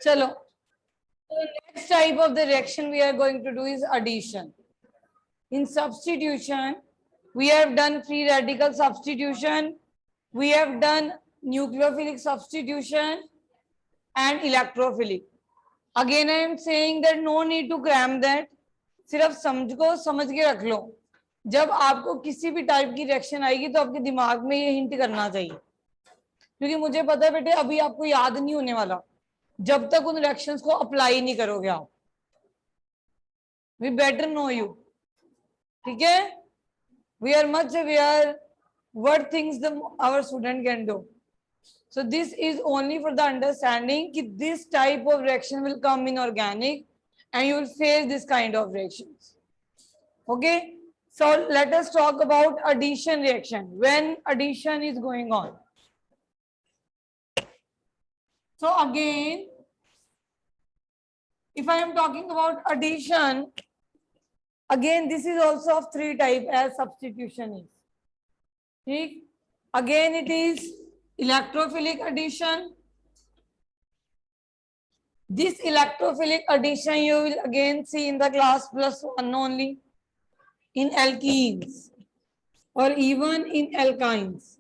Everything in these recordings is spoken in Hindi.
चलो, the next type of the reaction we are going to do is addition. In substitution, we have done free radical substitution, we have done nucleophilic substitution and electrophilic. Again, I am saying that no need to cram that. सिर्फ समझ के रख लो. जब आपको किसी भी टाइप की रिएक्शन आएगी तो आपके दिमाग में ये हिंट करना चाहिए, क्योंकि मुझे पता है बेटे अभी आपको याद नहीं होने वाला जब तक उन रिएक्शंस को अप्लाई नहीं करोगे आप. We better know you. ठीक है, we are much aware what things our student can do. So this is only for the understanding that this type of reaction will come in organic and you will face this kind of reactions. Okay, so let us talk about addition reaction, when addition is going on. So again, if I am talking about addition, again this is also of three types as substitution is. ठीक, again it is electrophilic addition. This electrophilic addition you will again see in the class +1 only in alkenes or even in alkynes.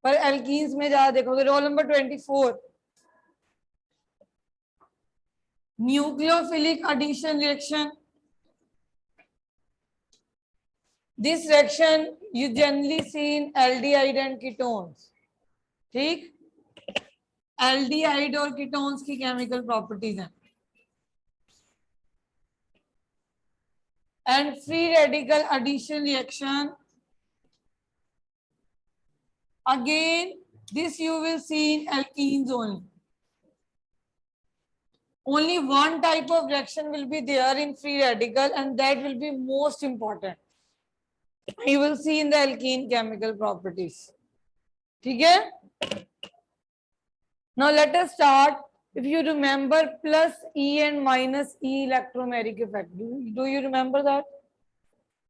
पर alkenes में ज़्यादा देखोगे. Roll number 24, nucleophilic addition reaction. This reaction you generally see in aldehyde and ketones. ठीक, aldehyde और ketones की chemical properties हैं. And free radical addition reaction, again this you will see in alkenes only. Only one type of reaction will be there in free radical and that will be most important. You will see in the alkene chemical properties. ठीक है? Now let us start. If you remember plus E and minus E electromeric effect, do you remember that?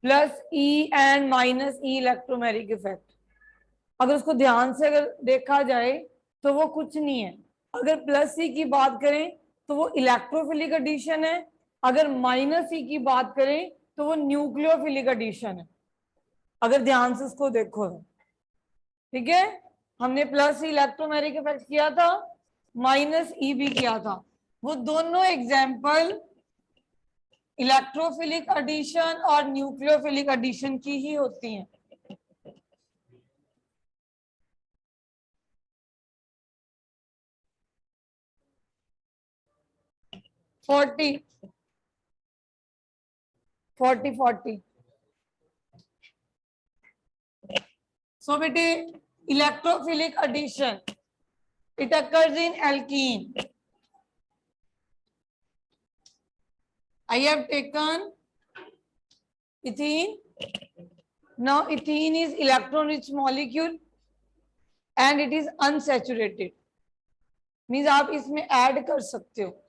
Plus E and minus E electromeric effect. अगर उसको ध्यान से अगर देखा जाए तो वो कुछ नहीं है. अगर प्लस ई की बात करें तो वो इलेक्ट्रोफिलिक एडिशन है, अगर माइनस ई की बात करें तो वो न्यूक्लियोफिलिक एडिशन है. अगर ध्यान से उसको देखो. ठीक है, हमने प्लस इलेक्ट्रोमेरिक इफेक्ट किया था, माइनस ई भी किया था. वो दोनों एग्जाम्पल इलेक्ट्रोफिलिक एडिशन और न्यूक्लियोफिलिक एडिशन की ही होती हैं. फोर्टी. So बेटे, electrophilic addition, it occurs in alkene. I have taken ethene. Now ethene is electron rich molecule and it is unsaturated. Means आप इसमें ऐड कर सकते हो.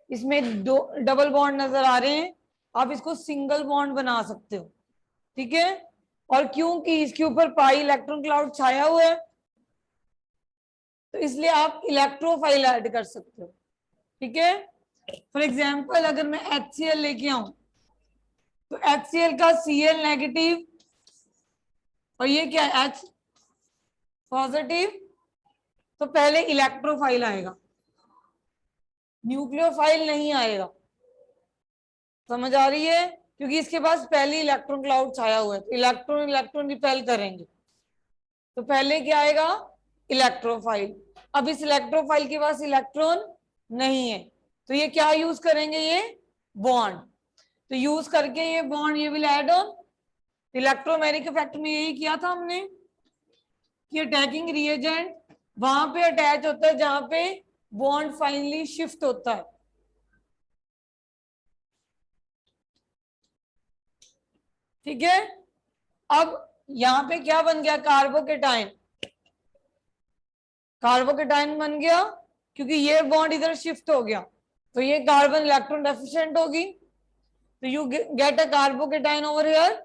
इसमें दो डबल बॉन्ड नजर आ रहे हैं, आप इसको सिंगल बॉन्ड बना सकते हो. ठीक है, और क्योंकि इसके ऊपर पाई इलेक्ट्रॉन क्लाउड छाया हुआ है तो इसलिए आप इलेक्ट्रोफाइल ऐड कर सकते हो. ठीक है, फॉर एग्जांपल अगर मैं HCl लेके आऊं तो HCl का Cl नेगेटिव और ये क्या है H पॉजिटिव, तो पहले इलेक्ट्रोफाइल आएगा, न्यूक्लियोफाइल नहीं आएगा. समझ आ रही है? क्योंकि इसके पास पहले इलेक्ट्रॉन क्लाउड छाया हुआ है, तो इलेक्ट्रॉन रिपेल करेंगे, तो पहले क्या आएगा इलेक्ट्रोफाइल. अब इस इलेक्ट्रोफाइल के पास इलेक्ट्रॉन नहीं है तो ये क्या यूज करेंगे, ये बॉन्ड. तो यूज करके ये बॉन्ड ये will add on. Electromeric effect में यही किया था हमने कि अटैकिंग रिएजेंट वहां पे अटैच होता है जहां पे बॉन्ड फाइनली शिफ्ट होता है. ठीक है, अब यहां पे क्या बन गया, कार्बोकेटाइन. कार्बोकेटाइन बन गया क्योंकि ये बॉन्ड इधर शिफ्ट हो गया तो ये कार्बन इलेक्ट्रॉन डेफिशिएंट होगी, तो you get a carbocation over here.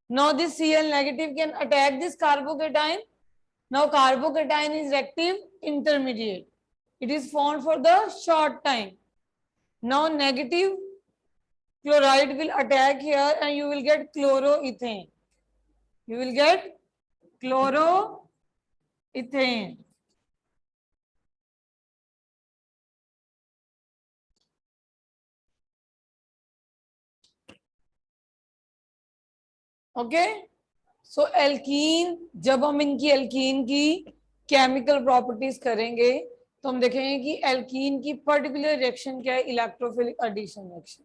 Now this Cl negative can attack this carbocation. Now carbocation is reactive intermediate. It is formed for the short time. Now negative chloride will attack here and you will get chloroethane. You will get chloroethane. Okay, so alkene, जब हम इनकी एल्कीन की केमिकल प्रॉपर्टीज करेंगे तो हम देखेंगे कि एल्कीन की पर्टिकुलर रिएक्शन क्या है, इलेक्ट्रोफिलिक एडिशन रिएक्शन।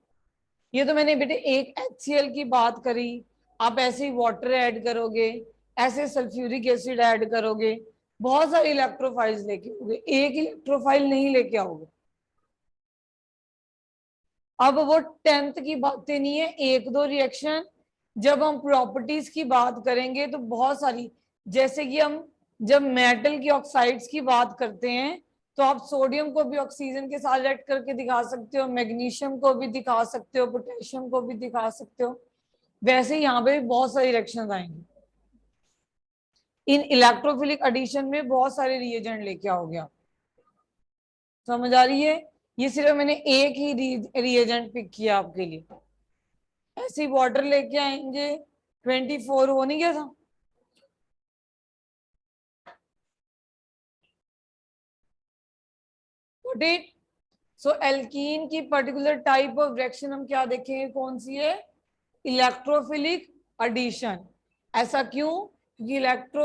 ये तो मैंने बेटे एक HCl की बात करी, आप ऐसे ही वाटर ऐड करोगे, ऐसे सल्फ्यूरिक एसिड ऐड करोगे, बहुत सारे इलेक्ट्रोफाइल्स लेके आओगे, एक इलेक्ट्रोफाइल नहीं लेके आओगे। अब वो 10th की बातें नहीं है, एक दो रिएक्शन। जब हम प्रॉपर्टीज की बात करेंगे तो बहुत सारी, जैसे कि हम जब मेटल की ऑक्साइड्स की बात करते हैं तो आप सोडियम को भी ऑक्सीजन के साथ रिएक्ट करके दिखा सकते हो, मैग्नीशियम को भी दिखा सकते हो, पोटेशियम को भी दिखा सकते हो। वैसे यहाँ पे भी बहुत सारी रिएक्शंस आएंगी। इन इलेक्ट्रोफिलिक एडिशन में बहुत सारे रिएजेंट लेके आओगे आप, समझ आ रही है? ये सिर्फ मैंने एक ही रिएजेंट पिक किया आपके लिए। ऐसी वाटर लेके आएंगे 24, हो नहीं गया था? सो एल्कीन की पर्टिकुलर टाइप ऑफ रिएक्शन हम क्या देखेंगे, कौन सी है? Electrophilic addition. ऐसा क्यों? क्योंकि इलेक्ट्रो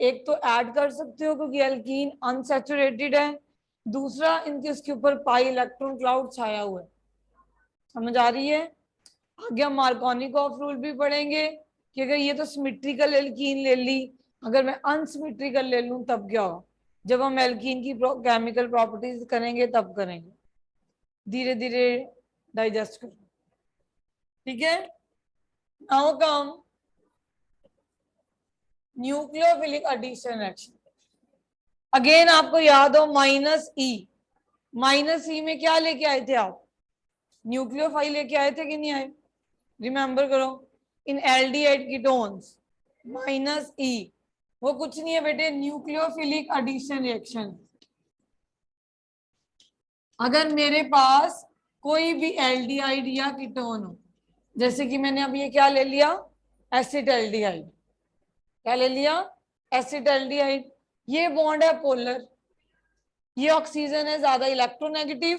एक तो ऐड कर सकते हो क्योंकि एल्कीन अनसैचुरेटेड है, दूसरा इनके उसके ऊपर पाई इलेक्ट्रॉन क्लाउड छाया हुआ है। समझ आ रही है? आगे हम मार्कोनिकॉफ रूल भी पढ़ेंगे कि अगर ये तो सिमेट्रिकल एल्कीन ले ली, अगर मैं अनसिमेट्रिकल ले लूं तब क्या होगा। जब हम एल्कीन की केमिकल प्रॉपर्टीज करेंगे तब करेंगे, धीरे धीरे डाइजेस्ट करो, ठीक है? Now come nucleophilic addition reaction. Again आपको याद हो -E, -E में क्या लेके आए थे आप? न्यूक्लियोफाइल लेके आए थे कि नहीं आए? रिमेंबर करो, इन एल्डिहाइड कीटोन्स -E वो कुछ नहीं है बेटे, न्यूक्लियोफिलिक एडिशन रिएक्शन। अगर मेरे पास कोई भी एल्डिहाइड या कीटोन हो, जैसे कि मैंने अब ये क्या ले लिया, एसिटाल्डिहाइड, क्या ले लिया? एसिटाल्डिहाइड। ये बॉन्ड है पोलर, ये ऑक्सीजन है ज्यादा इलेक्ट्रोनेगेटिव,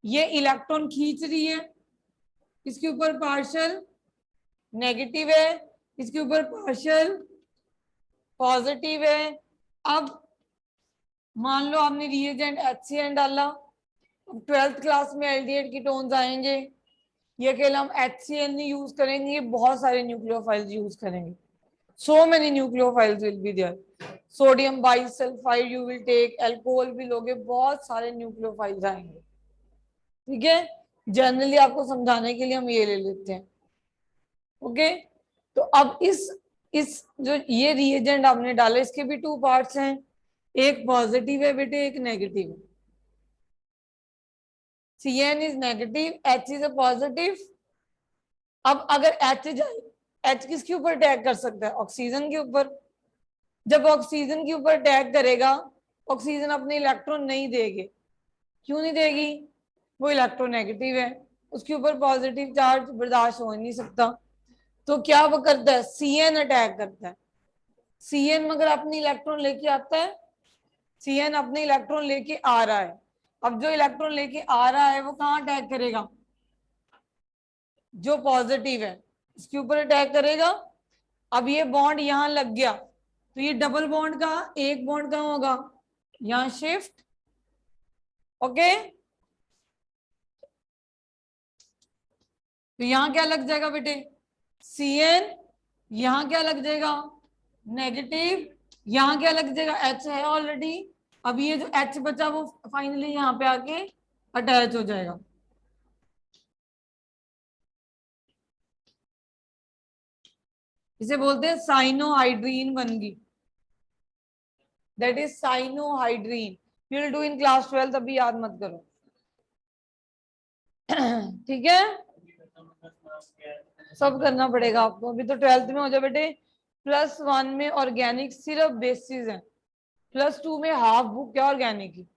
ये इलेक्ट्रॉन खींच रही है, इसके ऊपर पार्शियल नेगेटिव है, इसके ऊपर पार्शियल पॉजिटिव है। अब मान लो आपने रिएजेंट HCN डाला, अब 12th क्लास में एल्डिहाइड कीटोन्स आएंगे, ये अकेला हम HCN नहीं यूज करेंगे, ये बहुत सारे न्यूक्लियोफाइल्स यूज करेंगे। So many nucleophiles will be there. Sodium bisulfide you will take, alcohol भी लोगे, बहुत सारे न्यूक्लियोफाइल्स आएंगे, ठीक है? जनरली आपको समझाने के लिए हम ये ले लेते हैं, ओके? तो अब इस जो ये रिएजेंट आपने डाला, इसके भी 2 पार्ट्स हैं, एक पॉजिटिव है बेटे, एक नेगेटिव है। CN is negative, H is a positive. अब अगर H जाए, H किसके ऊपर अटैक कर सकता है? ऑक्सीजन के ऊपर। जब ऑक्सीजन के ऊपर अटैक करेगा, ऑक्सीजन अपने इलेक्ट्रॉन नहीं देगी। क्यों नहीं देगी? वो इलेक्ट्रोनेगेटिव है, उसके ऊपर पॉजिटिव चार्ज बर्दाश्त हो नहीं सकता। तो क्या वो करता है? CN अटैक करता है। CN मगर अपनी इलेक्ट्रॉन लेके आता है, CN अपने इलेक्ट्रॉन लेके आ रहा है। अब जो इलेक्ट्रॉन लेके आ रहा है वो कहाँ अटैक करेगा? जो पॉजिटिव है इसके ऊपर अटैक करेगा। अब ये बॉन्ड यहां लग गया तो ये डबल बॉन्ड का एक बॉन्ड कहाँ होगा? यहां शिफ्ट, ओके? तो यहां क्या लग जाएगा बेटे? CN, यहां क्या लग जाएगा? नेगेटिव, यहां क्या लग जाएगा? H है ऑलरेडी। अब ये जो H बचा वो फाइनली यहाँ पे आके अटैच हो जाएगा। इसे बोलते हैं साइनोहाइड्रीन बन गई, that is cyanohydrin. You will do in class 12, अभी याद मत करो, ठीक है? सब करना पड़ेगा आपको, अभी तो 12th में हो जाए बेटे। +1 में ऑर्गेनिक सिर्फ बेसिस है, +2 में हाफ बुक क्या ऑर्गेनिक की,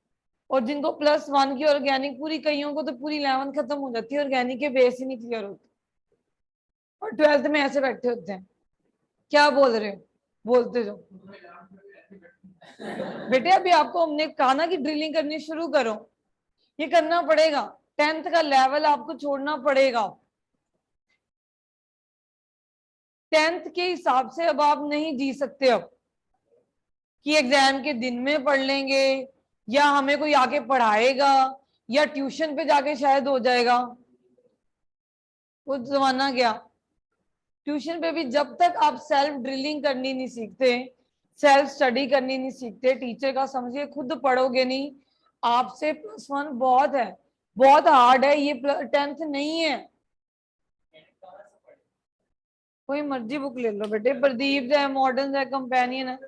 और जिनको +1 की ऑर्गेनिक पूरी, कईयों को तो पूरी 11 खत्म हो जाती है, ऑर्गेनिक के बेस ही नहीं क्लियर होते और 12th में ऐसे बैठे होते हैं। क्या बोल रहे हो, बोलते जाओ बेटे। अभी आपको हमने कहा ना कि ड्रिलिंग करनी शुरू करो, ये करना पड़ेगा। 10th का लेवल आपको छोड़ना पड़ेगा। 10th के हिसाब से अब आप नहीं जी सकते अब कि एग्जाम के दिन में पढ़ लेंगे या हमें कोई आके पढ़ाएगा या ट्यूशन पे जाके शायद हो जाएगा। वो जमाना गया। ट्यूशन पे भी जब तक आप सेल्फ ड्रिलिंग करनी नहीं सीखते, सेल्फ स्टडी करनी नहीं सीखते, टीचर का समझिए खुद पढ़ोगे नहीं, आपसे +1 बहुत है, बहुत हार्ड है ये। 10th नहीं है। कोई मर्जी बुक ले लो बेटे, प्रदीप है, मॉडर्न है, कंपेनियन है।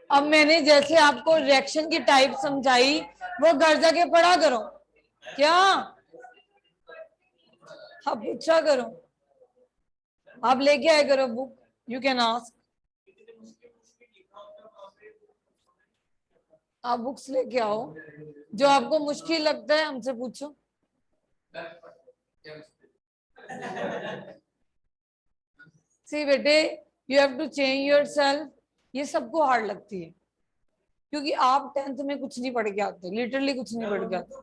अब मैंने जैसे आपको रिएक्शन की टाइप समझाई, वो घर जाके पढ़ा करो। क्या आप पूछा करो, आप लेके आए करो बुक, यू कैन आस्क। आप बुक्स लेके आओ, जो आपको मुश्किल लगता है हमसे पूछो। सी बेटे, you have to change yourself. ये सबको हार्ड लगती है क्योंकि आप 10th में कुछ नहीं पढ़ के आते, लिटरली कुछ नहीं पढ़ के आते।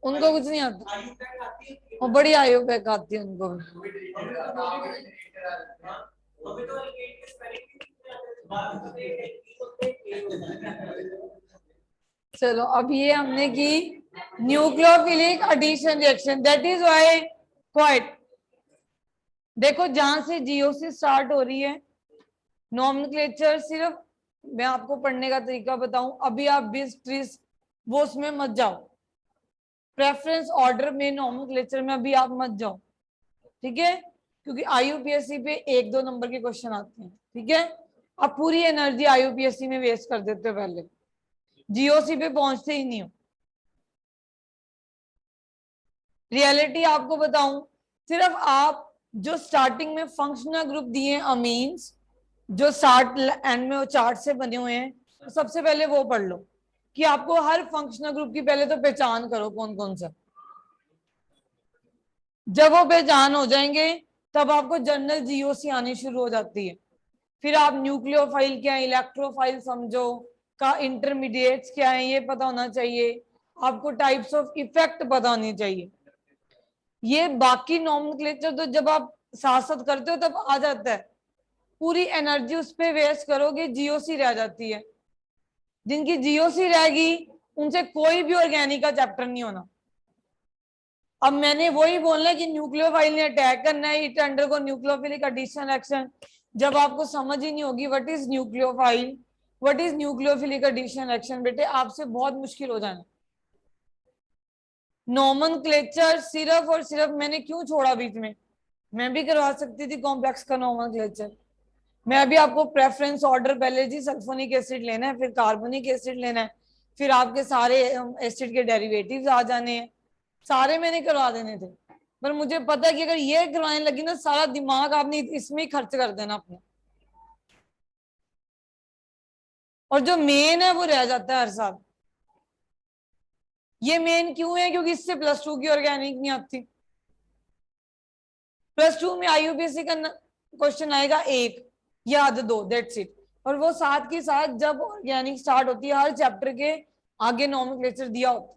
उनको कुछ नहीं आता, वो बड़ी आयु पैक आती है उनको भी। चलो अब ये हमने की nucleophilic addition reaction, that is why quite. देखो जहां से जीओसी स्टार्ट हो रही है, नॉमेनक्लेचर सिर्फ मैं आपको पढ़ने का तरीका बताऊं, अभी आप 20-30 वो उसमें मत जाओ, प्रेफरेंस ऑर्डर में नॉमेनक्लेचर में अभी आप मत जाओ, ठीक है, क्योंकि आईयूपीएससी पे 1-2 नंबर के क्वेश्चन आते हैं, ठीक है। आप पूरी एनर्जी आईयूपीएससी में वेस्ट कर देते हो, पहले जीओसी पे पहुंचते ही नहीं हो। रियलिटी आपको बताऊं, सिर्फ आप जो स्टार्टिंग में फंक्शनल ग्रुप दिए अमीन्स, जो स्टार्ट एंड में वो चार्ट से बने हुए हैं, तो सबसे पहले वो पढ़ लो कि आपको हर फंक्शनल ग्रुप की पहले तो पहचान करो कौन कौन सा। जब वो पहचान हो जाएंगे तब आपको जनरल जीओसी आनी शुरू हो जाती है। फिर आप न्यूक्लियोफाइल क्या है, इलेक्ट्रोफाइल समझो, का इंटरमीडिएट्स क्या है ये पता होना चाहिए आपको, टाइप्स ऑफ इफेक्ट पता होनी चाहिए। ये बाकी नॉमेनक्लेचर तो जब आप साथ साथ करते हो तब आ जाता है, पूरी एनर्जी उस पर वेस्ट करोगे, जीओसी रह जाती है। जिनकी जीओसी रहेगी उनसे कोई भी ऑर्गेनिक का चैप्टर नहीं होना। अब मैंने वही बोलना है कि न्यूक्लियोफाइल ने अटैक करना है, it undergo nucleophilic addition reaction. जब आपको समझ ही नहीं होगी what is nucleophile, what is nucleophilic addition reaction, बेटे आपसे बहुत मुश्किल हो जाना। नॉमेनक्लेचर सिर्फ और सिर्फ मैंने क्यों छोड़ा बीच में, मैं भी करवा सकती थी कॉम्प्लेक्स का नॉमेनक्लेचर। मैं अभी आपको प्रेफरेंस ऑर्डर, पहले जी सल्फोनिक एसिड लेना है, फिर कार्बोनिक एसिड लेना है, फिर आपके सारे एसिड के डेरिवेटिव्स आ जाने हैं, सारे मैंने करवा देने थे। पर मुझे पता है कि अगर ये करवाने लगी ना, सारा दिमाग आपने इसमें ही खर्च कर देना अपने, और जो मेन है वो रह जाता है हर साल। ये मेन क्यों है, क्योंकि इससे +2 की ऑर्गेनिक नहीं आती। +2 में आईयूपीएससी का क्वेश्चन आएगा 1 या 2, दैट्स इट। और वो साथ के साथ जब ऑर्गेनिक स्टार्ट होती है, हर चैप्टर के आगे नॉमेनक्लेचर दिया होता है।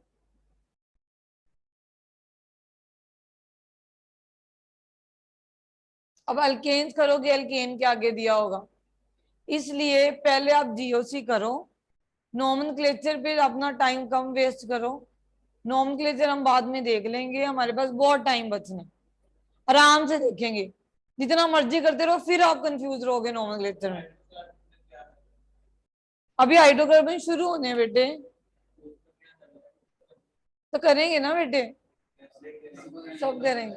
अब अल्केन्स करोगे, अल्केन के आगे दिया होगा, इसलिए पहले आप जीओसी करो, नॉमेनक्लेचर पे अपना टाइम कम वेस्ट करो। नॉमेनक्लेचर हम बाद में देख लेंगे, हमारे पास बहुत टाइम बचने, आराम से देखेंगे, जितना मर्जी करते रहो, फिर आप कंफ्यूज रहोगे नॉमेनक्लेचर में। अभी हाइड्रोकार्बन शुरू होने बेटे, तो करेंगे ना बेटे, सब करेंगे।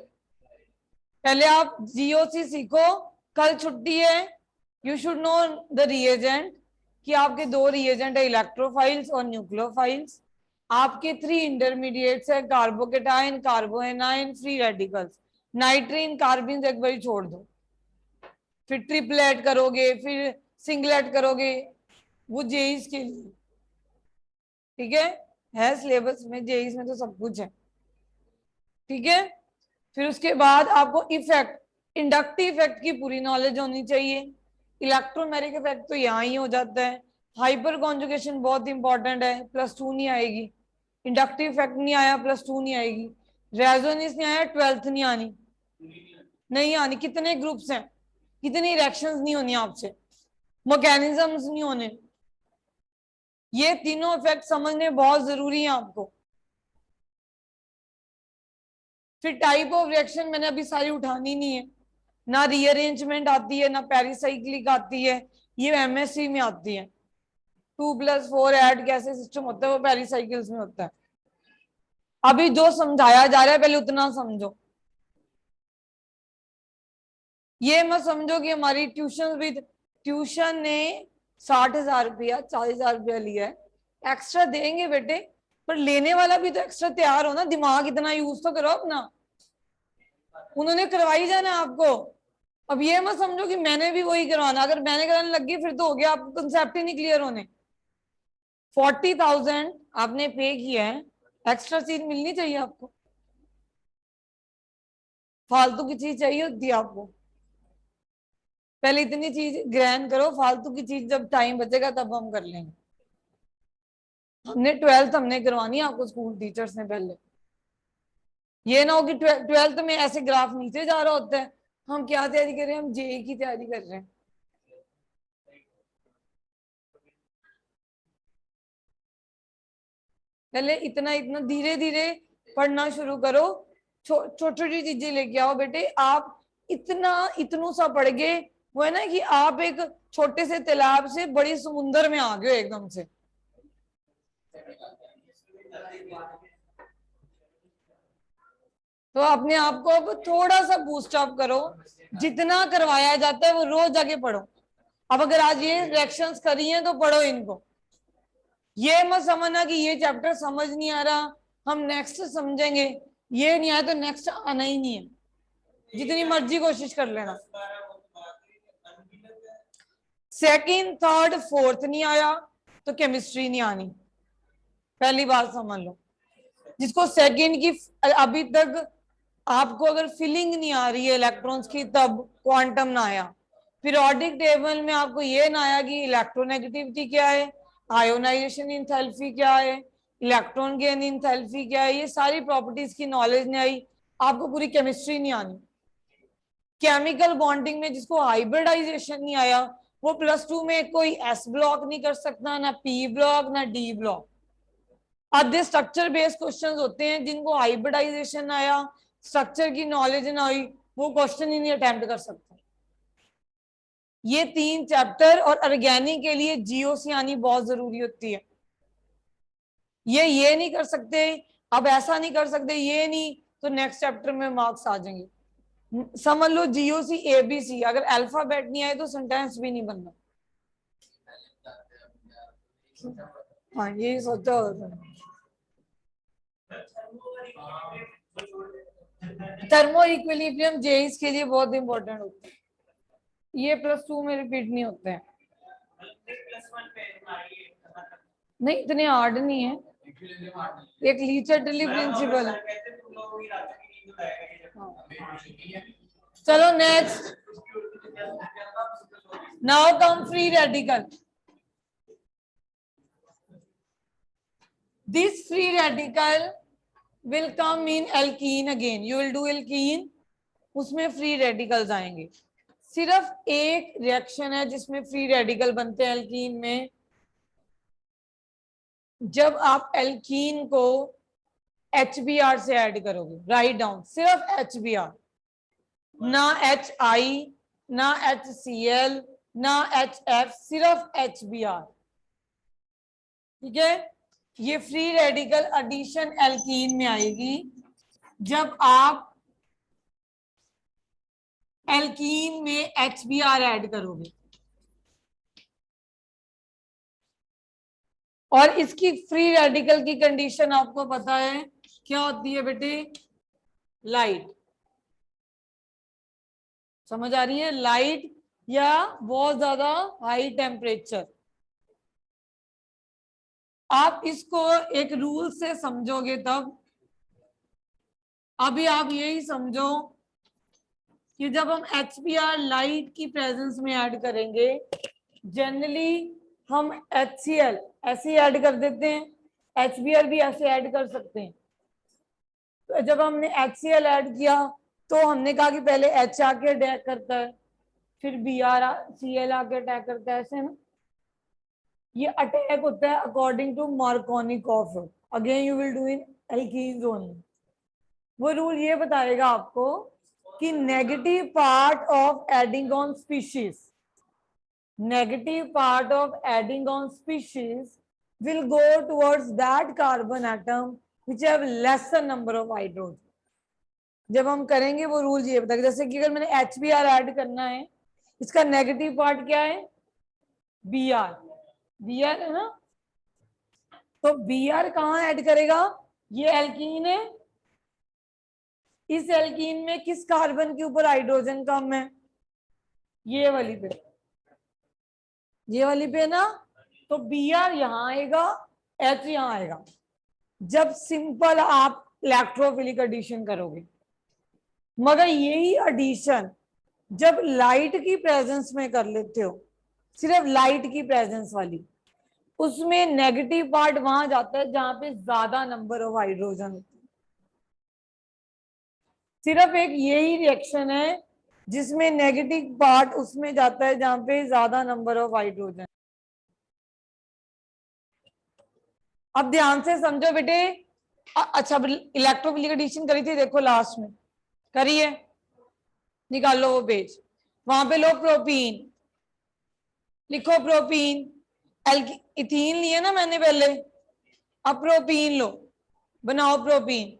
पहले आप जीओसी सीखो, कल छुट्टी है, you should know the reagent, कि आपके 2 रिएजेंट है, इलेक्ट्रोफाइल्स और न्यूक्लियोफाइल्स। आपके 3 इंटरमीडिएट्स है, कार्बोकेटाइन, कार्बोएनाइन, फ्री रेडिकल्स। नाइट्रीन कार्बिन एक बार छोड़ दो, फिर ट्रिपलेट करोगे, फिर सिंगलेट करोगे, वो जेईस के लिए। ठीक है सिलेबस में, जेईस में तो सब कुछ है। ठीक है, फिर उसके बाद आपको इफेक्ट, इंडक्टिव इफेक्ट की पूरी नॉलेज होनी चाहिए। इलेक्ट्रोमेरिक इफेक्ट तो यहाँ ही हो जाता है। हाइपर कॉन्जुगेशन बहुत इंपॉर्टेंट है, +2 नहीं आएगी। इंडक्टिव इफेक्ट नहीं आया, +2 नहीं आएगी। रेजोनेंस नहीं आया, 12th नहीं आनी, नहीं आनी। कितने ग्रुप्स हैं, कितनी रिएक्शंस नहीं होनी आपसे, मैकेनिज्म्स नहीं होने। ये तीनों इफेक्ट समझने बहुत जरूरी है आपको। फिर टाइप ऑफ रिएक्शन मैंने अभी सारी उठानी नहीं है, ना रीअरेंजमेंट आती है, ना पेरिसाइक्लिक आती है, ये एमएससी में आती है। 2+4 ऐड कैसे सिस्टम होता है, वो पेरिसाइकिल्स में होता है। अभी जो समझाया जा रहा है पहले उतना समझो। ये मत समझो कि हमारी ट्यूशन ने 60,000 रुपया 40,000 रुपया लिया है, एक्स्ट्रा देंगे बेटे, पर लेने वाला भी तो एक्स्ट्रा तैयार हो ना, दिमाग इतना यूज तो करो अपना। उन्होंने करवाई जाना आपको। अब ये मत समझो कि मैंने भी वही करवाना, अगर मैंने कराने लग गई फिर तो हो गया, आपको कंसेप्ट ही नहीं क्लियर होने। 40,000 आपने पे किया है, एक्स्ट्रा चीज मिलनी चाहिए आपको, फालतू की चीज चाहिए होती है आपको। पहले इतनी चीज ग्रहण करो, फालतू की चीज जब टाइम बचेगा तब हम कर लेंगे। हमने 12th हमने करवानी है आपको स्कूल टीचर्स ने पहले। ये ना हो कि 12th में ऐसे ग्राफ नीचे जा रहा होता है, हम क्या तैयारी कर रहे हैं, हम जेई की तैयारी कर रहे हैं। पहले इतना इतना धीरे धीरे पढ़ना शुरू करो, छोटी छोटी चीजें लेके आओ बेटे। आप इतना इतनू सा पढ़ गए, वो है ना कि आप एक छोटे से तालाब से बड़ी समुंदर में आ गए एकदम से। तो अपने आप को अब थोड़ा सा बूस्ट अप करो, जितना करवाया जाता है वो रोज जाके पढ़ो। अब अगर आज ये रिएक्शंस करी हैं तो पढ़ो इनको। ये मत समझना कि ये चैप्टर समझ नहीं आ रहा, हम नेक्स्ट समझेंगे, ये नहीं आया तो नेक्स्ट आना ही नहीं है, जितनी मर्जी कोशिश कर लेना। सेकंड थर्ड फोर्थ नहीं आया तो केमिस्ट्री नहीं आनी, पहली बात समझ लो। जिसको सेकंड की अभी तक आपको अगर फीलिंग नहीं आ रही है इलेक्ट्रॉन्स की, तब क्वांटम ना आया। पीरियोडिक टेबल में आपको ये ना आया कि इलेक्ट्रोनेगेटिविटी क्या है, आयोनाइजेशन इंथैल्पी क्या है, इलेक्ट्रॉन गेन इंथैल्पी क्या है, ये सारी प्रॉपर्टीज की नॉलेज नहीं आई, आपको पूरी केमिस्ट्री नहीं आनी। केमिकल बॉन्डिंग में जिसको हाइब्रिडाइजेशन नहीं आया, वो +2 में कोई एस ब्लॉक नहीं कर सकता, ना पी ब्लॉक ना डी ब्लॉक। आधे स्ट्रक्चर बेस्ड क्वेश्चंस होते हैं, जिनको हाइब्रिडाइजेशन आया, स्ट्रक्चर की नॉलेज ना हुई, वो क्वेश्चन ही नहीं अटेम्प्ट कर सकते। ये 3 चैप्टर और ऑर्गेनिक के लिए जीओसी आनी बहुत जरूरी होती है। ये नहीं कर सकते, अब ऐसा नहीं कर सकते, ये नहीं तो नेक्स्ट चैप्टर में मार्क्स आ जाएंगे। समझ लो जीओसी एबीसी, अगर अल्फाबेट नहीं आए तो सेंटेंस भी नहीं बनना। हाँ ये सोचो। थर्मो इक्विलिब्रियम जेईस के लिए बहुत इंपॉर्टेंट होता है, ये +2 में रिपीट नहीं होते हैं। नहीं इतने हार्ड नहीं है, एक लीचर्टली प्रिंसिपल है। चलो next, now come free radical. This free radical will come in alkene again, you will do alkene, उसमें फ्री रेडिकल्स आएंगे। सिर्फ एक रिएक्शन है जिसमें फ्री रेडिकल बनते हैं एल्कीन में, जब आप एल्कीन को HBr से ऐड करोगे। राइट डाउन, सिर्फ HBr, ना HI ना HCl ना HF, सिर्फ HBr। ठीक है, ये फ्री रेडिकल एडिशन एल्कीन में आएगी जब आप एल्कीन में HBr ऐड करोगे। और इसकी फ्री रेडिकल की कंडीशन आपको पता है क्या होती है बेटे? लाइट। समझ आ रही है? लाइट या बहुत ज्यादा हाई टेम्परेचर। आप इसको एक रूल से समझोगे तब। अभी आप यही समझो कि जब हम HBr लाइट की प्रेजेंस में ऐड करेंगे, जनरली हम HCl ऐसे ऐड कर देते हैं, HBr भी ऐसे ऐड कर सकते हैं। तो जब हमने HCl ऐड किया तो हमने कहा कि पहले H आके अटैक करता है, फिर BrCl आके अटैक करता है, ऐसे ना। ये अटैक होता है according to Markovnikov. Again you will do in alkenes only. वो रूल ये बताएगा आपको कि negative part of adding on species, negative part of adding on species will go towards that carbon atom which have lesser number of hydrogen. जब हम करेंगे वो रूल ये बताएगा, जैसे कि अगर मैंने HBr ऐड करना है, इसका नेगेटिव पार्ट क्या है? Br। Br है ना, तो Br कहाँ ऐड करेगा? ये एल्कीन है, इस एल्कीन में किस कार्बन के ऊपर हाइड्रोजन कम है? ये वाली पे, ये वाली पे ना। तो Br यहाँ आएगा, H यहाँ आएगा जब सिंपल आप इलेक्ट्रोफिलिक एडिशन करोगे। मगर यही एडिशन जब लाइट की प्रेजेंस में कर लेते हो, सिर्फ लाइट की प्रेजेंस वाली, उसमें नेगेटिव पार्ट वहां जाता है जहां पे ज्यादा नंबर ऑफ हाइड्रोजन होते हैं। सिर्फ एक यही रिएक्शन है जिसमें नेगेटिव पार्ट उसमें जाता है जहां पे ज्यादा नंबर ऑफ हाइड्रोजन। अब ध्यान से समझो बेटे। अच्छा, इलेक्ट्रोफिलिक एडिशन करी थी, देखो लास्ट में करिए, निकालो वो पेज, वहां पे लो प्रोपीन, लिखो प्रोपीन, इथीन लिया ना मैंने पहले, अब प्रोपीन लो, बनाओ प्रोपीन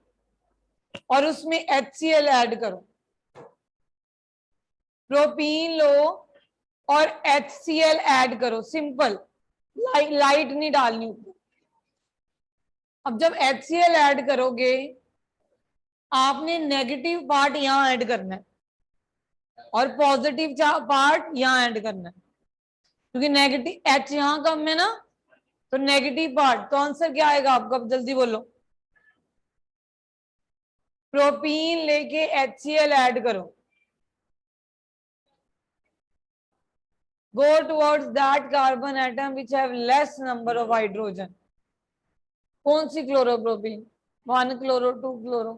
और उसमें HCl ऐड करो। प्रोपीन लो और HCl ऐड करो, सिंपल, लाइट नहीं डालनी ऊपर। अब जब HCl ऐड करोगे, आपने नेगेटिव पार्ट यहां ऐड करना है और पॉजिटिव पार्ट यहां ऐड करना है, क्योंकि नेगेटिव H यहां कम है ना, तो नेगेटिव पार्ट। तो आंसर क्या आएगा आपका? जल्दी बोलो। प्रोपीन लेके HCl ऐड करो, go towards that carbon atom which have less number of hydrogen. कौन सी क्लोरोप्रोपीन? 1 क्लोरो, 2 क्लोरो।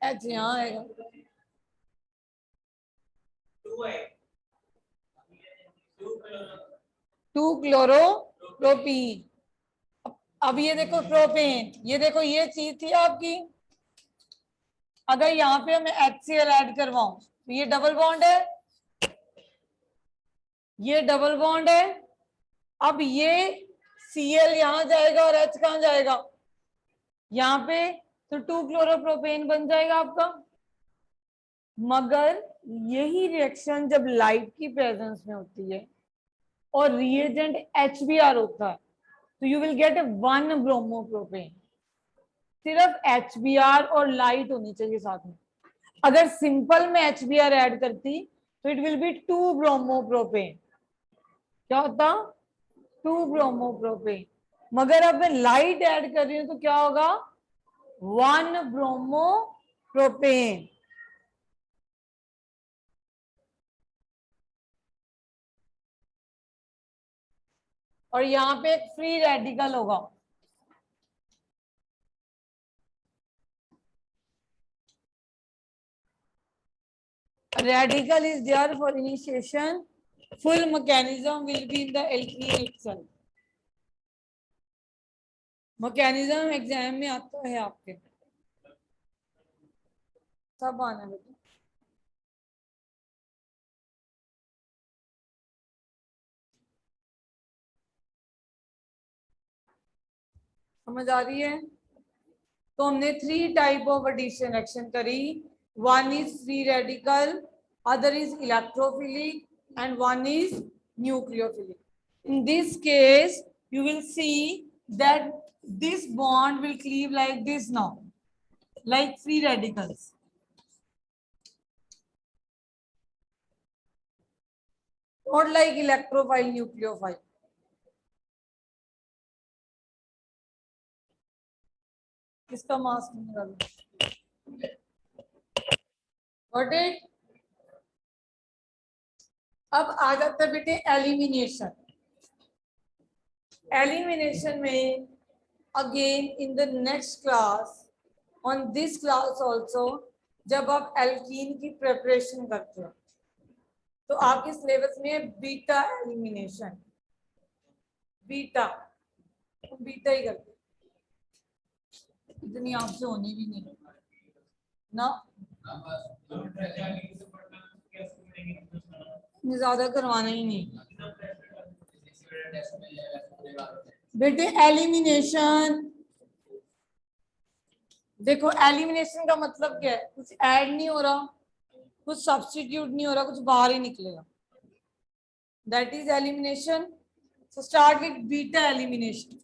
H यहाँ आएगा, 2 क्लोरोप्रोपीन। अब ये देखो प्रोपेन, ये देखो ये चीज थी आपकी। अगर यहाँ पे मैं HCl ऐड करवाऊं तो ये डबल बॉन्ड है, ये डबल बॉन्ड है। अब ये Cl यहां जाएगा और H कहां जाएगा? यहाँ पे, तो 2 क्लोरोप्रोपेन बन जाएगा आपका। मगर यही रिएक्शन जब लाइट की प्रेजेंस में होती है और रिएजेंट HBr होता है, तो यू विल गेट 1 ब्रोमोप्रोपेन। सिर्फ HBr और लाइट होनी चाहिए साथ में। अगर सिंपल में HBr ऐड करती तो इट विल बी 2 ब्रोमोप्रोपेन। क्या होता? 2 ब्रोमोप्रोपेन। मगर अब मैं लाइट ऐड कर रही हूं तो क्या होगा? 1 ब्रोमोप्रोपेन। और यहाँ पे एक फ्री रेडिकल होगा। Radical is there for initiation. Full mechanism will be in the alkene itself. Mechanism exam में आता है आपके, सब आना बेटा। समझ आ रही है? तो हमने 3 टाइप ऑफ एडिशन एक्शन करी। One is free radical, other is electrophilic, and one is nucleophilic. In this case, you will see that this bond will cleave like this now, like free radicals. Not like electrophile, nucleophile. किसका मास निकालो? Got it? अब आ जाता है बेटे एलिमिनेशन. एलिमिनेशन में again in the next class, on this class also, जब आप एल्कीन की प्रिपरेशन करते हो तो आपके सिलेबस में बीटा एलिमिनेशन, बीटा बीटा ही करते, इतनी आपसे होनी भी नहीं ना, ज्यादा करवाना ही नहीं बेटे. एलिमिनेशन देखो, एलिमिनेशन का मतलब क्या है? कुछ ऐड नहीं हो रहा, कुछ सब्स्टिट्यूट नहीं हो रहा, कुछ बाहर ही निकलेगा. That is elimination. So start with beta elimination.